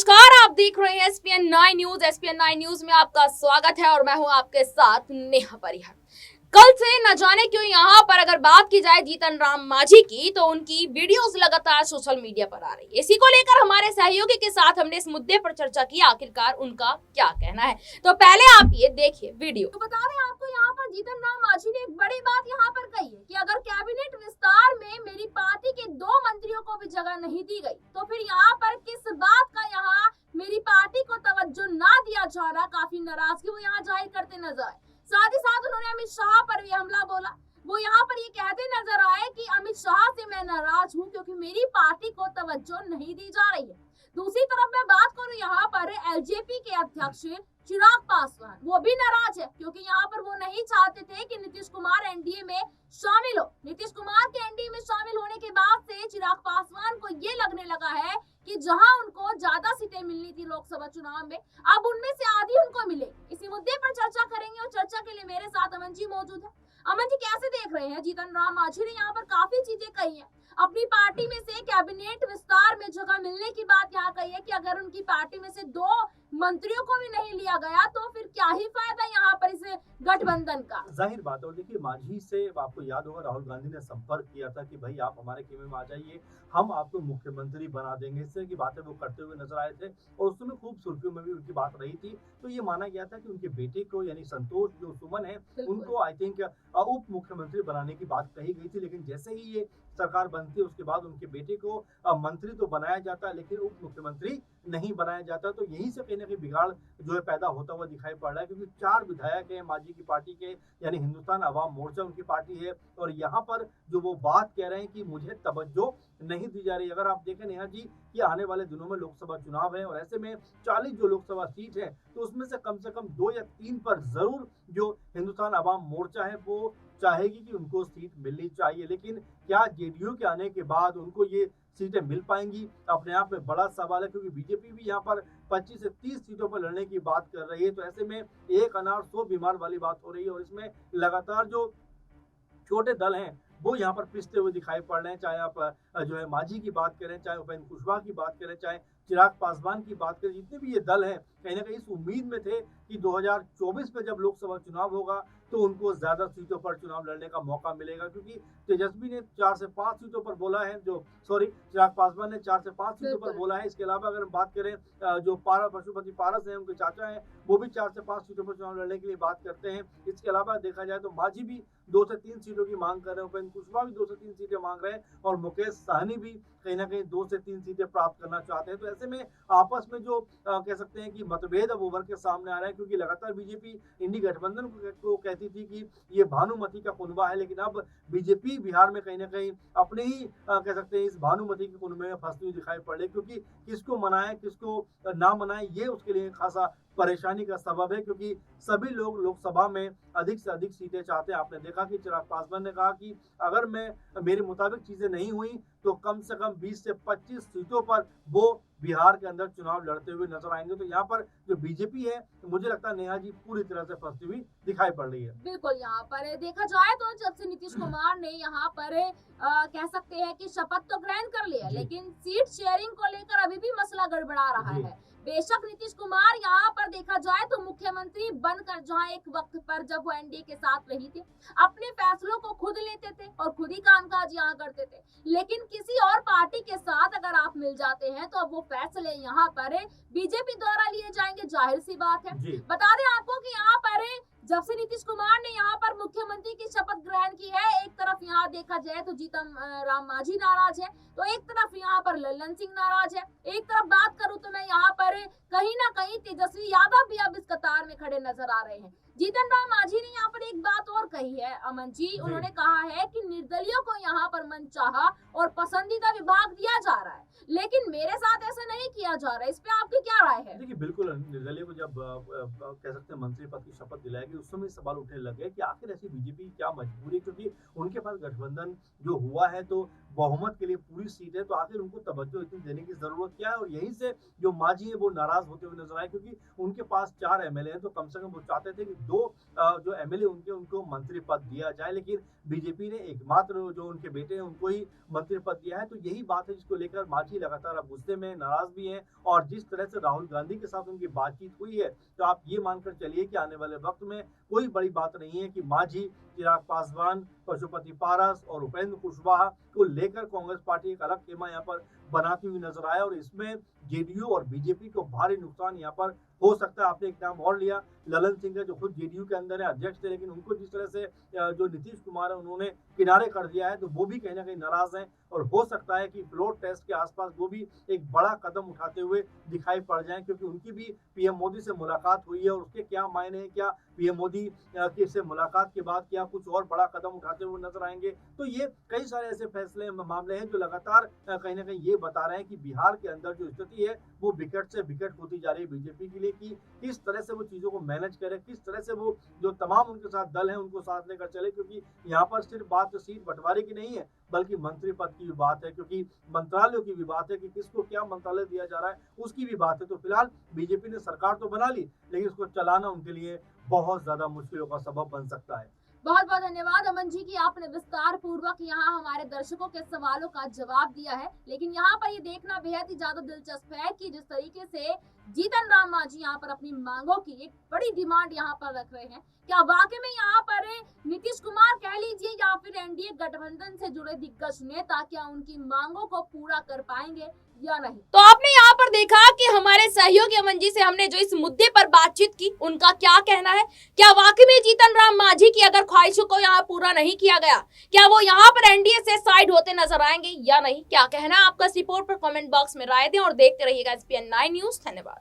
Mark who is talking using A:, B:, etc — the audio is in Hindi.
A: नमस्कार, आप देख रहे हैं एसपीएन 9 न्यूज। एसपीएन 9 न्यूज में आपका स्वागत है और मैं हूं आपके साथ नेहा परिहर। कल से न जाने क्यों यहाँ पर अगर बात की जाए जीतन राम मांझी की, तो उनकी वीडियोस लगातार सोशल मीडिया पर आ रही है। इसी को लेकर हमारे सहयोगी के साथ हमने इस मुद्दे पर चर्चा की, आखिरकार उनका क्या कहना है। तो पहले आप ये देखिए वीडियो। तो बता दें आपको, यहाँ पर जीतन राम मांझी ने एक बड़ी बात यहाँ पर कही है कि अगर कैबिनेट विस्तार में मेरी पार्टी के 2 मंत्रियों को भी जगह नहीं दी गई, तो फिर यहाँ पर किस बात का यहाँ मेरी पार्टी को तवज्जो ना दिया जा रहा, काफी नाराजगी वो यहाँ जाहिर करते नजर आए। साथ ही साथ उन्होंने अमित शाह पर भी हमला बोला। वो यहाँ पर ये कहते नजर आए कि अमित शाह से मैं नाराज हूँ क्योंकि मेरी पार्टी को तवज्जो नहीं दी जा रही है। दूसरी तरफ मैं बात करूँ यहाँ पर एलजेपी के अध्यक्ष चिराग पासवान, वो भी नाराज है क्योंकि यहाँ पर वो नहीं चाहते थे कि नीतीश कुमार एनडीए में शामिल हो। नीतीश कुमार के एनडीए में शामिल होने के बाद से चिराग पासवान को ये लगने लगा है कि जहां उनको ज्यादा सीटें मिलनी थी लोकसभा चुनाव में, अब उनमें से आधी उनको मिले। इसी मुद्दे पर चर्चा करेंगे और चर्चा के लिए मेरे साथ अमन जी मौजूद है। अमन जी, कैसे देख रहे हैं? जीतन राम मांझी ने यहाँ पर काफी चीजें कही है। अपनी पार्टी में से कैबिनेट विस्तार में जगह मिलने की बात यहाँ कही है कि अगर उनकी पार्टी में से 2 मंत्रियों को भी नहीं लिया गया तो फिर क्या ही फायदा यहाँ पर इस गठबंधन का।
B: जाहिर बात है। और देखिए, मांझी से आपको याद होगा राहुल गांधी ने संपर्क किया था कि भाई आप हमारे खेमे में आ जाइए, हम आपको मुख्यमंत्री बना देंगे। इस तरह की बातें वो करते हुए नजर आए थे और उस समय खूब सुर्खियों में भी उनकी बात रही थी। तो ये माना गया था कि उनके बेटे को यानी संतोष जो सुमन है, उनको आई थिंक उप मुख्यमंत्री बनाने की बात कही गई थी। लेकिन जैसे ही ये सरकार बनती है उसके बाद उनके बेटे को मंत्री तो बनाया जाता है लेकिन उप मुख्यमंत्री नहीं बनाया जाता। तो यहीं से कहीं ना कहीं बिगाड़ जो है पैदा होता हुआ दिखाई पड़ रहा है, क्योंकि 4 विधायक हैं मांझी की पार्टी के, यानी हिंदुस्तान अवाम मोर्चा उनकी पार्टी है। और यहाँ पर जो वो बात कह रहे हैं कि मुझे तवज्जो नहीं दी जा रही। अगर आप देखें नेहा जी कि आने वाले दिनों में लोकसभा चुनाव है और ऐसे में 40 जो लोकसभा सीट है, तो उसमें से कम 2 या 3 पर जरूर जो हिंदुस्तान अवाम मोर्चा है वो चाहेगी कि उनको सीट मिलनी चाहिए। लेकिन क्या जेडीयू के आने के बाद उनको ये सीटें मिल पाएंगी, अपने आप में बड़ा सवाल है, क्योंकि बीजेपी भी यहाँ पर 25 से 30 सीटों पर लड़ने की बात कर रही है। तो ऐसे में एक अनार 100 बीमार वाली बात हो रही है और इसमें लगातार जो छोटे दल हैं वो यहाँ पर पिसते हुए दिखाई पड़ रहे हैं। चाहे आप जो है मांझी की बात करें, चाहे उपेंद्र कुशवाहा की बात करें, चाहे चिराग पासवान की बात करें, जितने भी ये दल हैं कहीं ना कहीं इस उम्मीद में थे कि 2024 में जब लोकसभा चुनाव होगा तो उनको ज्यादा सीटों पर चुनाव लड़ने का मौका मिलेगा। क्योंकि तेजस्वी ने 4 से 5 सीटों पर बोला है, चिराग पासवान ने 4 से 5 सीटों पर बोला है। इसके अलावा अगर हम बात करें जो पशुपति पारस है, उनके चाचा हैं, वो भी 4 से 5 सीटों पर चुनाव लड़ने के लिए बात करते हैं। इसके अलावा देखा जाए तो मांझी भी 2 से 3 सीटों की मांग कर रहे हैं, उपेंद्र कुशवाहा भी 2 से 3 सीटें मांग रहे हैं और मुकेश सहनी भी कहीं ना कहीं 2 से 3 सीटें प्राप्त करना चाहते हैं। तो ऐसे में आपस में जो कह सकते हैं कि मतभेद अब उभर के सामने आ रहा है, क्योंकि लगातार बीजेपी इंडी गठबंधन को कहती थी कि ये भानुमति का कुनबा है, लेकिन अब बीजेपी बिहार में कहीं ना कहीं अपने ही कह सकते हैं इस भानुमति के कुनबे में फंसती हुई दिखाई पड़ रही है। क्योंकि किसको मनाए किसको ना मनाए ये उसके लिए खासा परेशानी का सबब है, क्योंकि सभी लोग लोकसभा में अधिक से अधिक सीटें चाहते हैं। आपने देखा कि चिराग पासवान ने कहा कि अगर मेरे मुताबिक चीजें नहीं हुई तो कम से कम 20 से 25 सीटों पर वो बिहार के अंदर चुनाव लड़ते हुए नजर आएंगे। तो यहाँ पर जो बीजेपी है, मुझे लगता है नेहा जी पूरी तरह से फंसती हुई दिखाई पड़ रही है।
A: बिल्कुल, यहाँ पर देखा जाए तो जब से नीतीश कुमार ने यहाँ पर कह सकते हैं कि शपथ तो ग्रहण कर लिया, लेकिन सीट शेयरिंग को लेकर अभी भी मसला गड़बड़ा रहा है। बेशक नीतीश कुमार यहाँ पर देखा जाए तो मुख्यमंत्री बनकर जहाँ एक वक्त पर जब वो एनडीए के साथ रही थी, अपने फैसलों को खुद लेते थे और खुद ही कामकाज यहाँ करते थे। लेकिन किसी और पार्टी के साथ अगर आप मिल जाते हैं तो अब वो फैसले यहाँ पर बीजेपी द्वारा लिए जाएंगे, जाहिर सी बात है। बता दें आपको कि यहाँ पर जब से नीतीश कुमार ने यहाँ पर मुख्यमंत्री की शपथ ग्रहण की है, एक तरफ यहाँ देखा जाए तो जीतन राम मांझी नाराज है, तो एक तरफ यहाँ पर लल्लन सिंह नाराज है। एक तरफ बात करूं तो मैं यहाँ पर कहीं ना कहीं तेजस्वी यादव भी अब इस कतार में खड़े नजर आ रहे हैं। जीतन राम मांझी ने यहाँ पर एक बात और कही है अमन जी, उन्होंने कहा है कि निर्दलियों को यहाँ पर मनचाहा और पसंदीदा विभाग दिया जा रहा है, लेकिन मेरे साथ ऐसा नहीं किया जा रहा है। इस पे आपकी क्या राय है?
B: देखिए, बिल्कुल निर्दलीय को जब कह सकते हैं मंत्री पद की शपथ दिलाई गई, उस समय सवाल उठने लग गए कि आखिर ऐसी बीजेपी की क्या मजबूरी है, क्योंकि उनके पास गठबंधन जो हुआ है तो बहुमत के लिए पूरी सीट है, तो आखिर उनको तवज्जो इतनी देने की जरूरत क्या है। और यहीं से जो मांझी है वो नाराज होते हुए नजर आए, क्योंकि उनके पास 4 एमएलए हैं, तो कम से कम वो चाहते थे कि 2 जो एमएलए उनको मंत्री पद दिया जाए। लेकिन बीजेपी ने एकमात्र जो उनके बेटे हैं उनको ही मंत्री पद दिया है। तो यही बात है जिसको लेकर मांझी मांझी लगातार अब गुस्से में नाराज भी हैं और जिस तरह से राहुल गांधी के साथ उनकी बातचीत हुई है तो आप ये मानकर चलिए कि आने वाले वक्त में कोई बड़ी बात नहीं है कि मांझी, चिराग पासवान, पशुपति पारस और उपेंद्र कुशवाहा को लेकर कांग्रेस पार्टी एक अलग खेमा यहाँ पर बनाती हुई नजर आया और इसमें जेडीयू और बीजेपी को भारी नुकसान यहाँ पर हो सकता है। आपने एक नाम और लिया, ललन सिंह का, जो खुद जेडीयू के अंदर है, अध्यक्ष थे, लेकिन उनको जिस तरह से जो नीतीश कुमार है उन्होंने किनारे कर दिया है तो वो भी कहीं ना कहीं नाराज हैं और हो सकता है कि फ्लोर टेस्ट के आसपास वो भी एक बड़ा कदम उठाते हुए दिखाई पड़ जाएं, क्योंकि उनकी भी पीएम मोदी से मुलाकात हुई है और उसके क्या मायने हैं, क्या पीएम मोदी से मुलाकात के बाद क्या कुछ और बड़ा कदम उठाते हुए नजर आएंगे। तो ये कई सारे ऐसे फैसले मामले हैं जो लगातार कहीं ना कहीं ये बता रहे हैं कि बिहार के अंदर जो स्थिति है वो विकट से विकट होती जा रही है बीजेपी के लिए, कि किस तरह से वो चीजों को मैनेज करे, किस तरह से वो जो तमाम उनके साथ दल है उनको साथ लेकर चले, क्योंकि यहाँ पर सिर्फ बात सीट बंटवारे की नहीं है बल्कि मंत्री पद की भी बात है, क्योंकि मंत्रालयों की भी बात है कि किसको क्या मंत्रालय दिया जा रहा है उसकी भी बात है। तो फिलहाल बीजेपी ने सरकार तो बना ली लेकिन इसको चलाना उनके लिए बहुत ज्यादा मुश्किलों का सबब बन सकता है।
A: बहुत बहुत धन्यवाद अमन जी की आपने विस्तार पूर्वक यहाँ हमारे दर्शकों के सवालों का जवाब दिया है। लेकिन यहाँ पर ये देखना बेहद ही ज्यादा दिलचस्प है कि जिस तरीके से जीतन राम मांझी यहाँ पर अपनी मांगों की एक बड़ी डिमांड यहाँ पर रख रहे हैं, क्या वाकई में यहाँ पर नीतीश कुमार कह लीजिए या फिर एनडीए गठबंधन से जुड़े दिग्गज नेता क्या उनकी मांगों को पूरा कर पाएंगे या नहीं। तो आपने यहाँ पर देखा कि हमारे सहयोगी अमन जी से हमने जो इस मुद्दे पर बातचीत की उनका क्या कहना है, क्या वाकई में जीतन राम मांझी की अगर ख्वाहिशों को यहाँ पूरा नहीं किया गया क्या वो यहाँ पर एनडीए से साइड होते नजर आएंगे या नहीं, क्या कहना है आपका इस रिपोर्ट पर कमेंट बॉक्स में राय दें और देखते रहिएगा SPN9 न्यूज। धन्यवाद।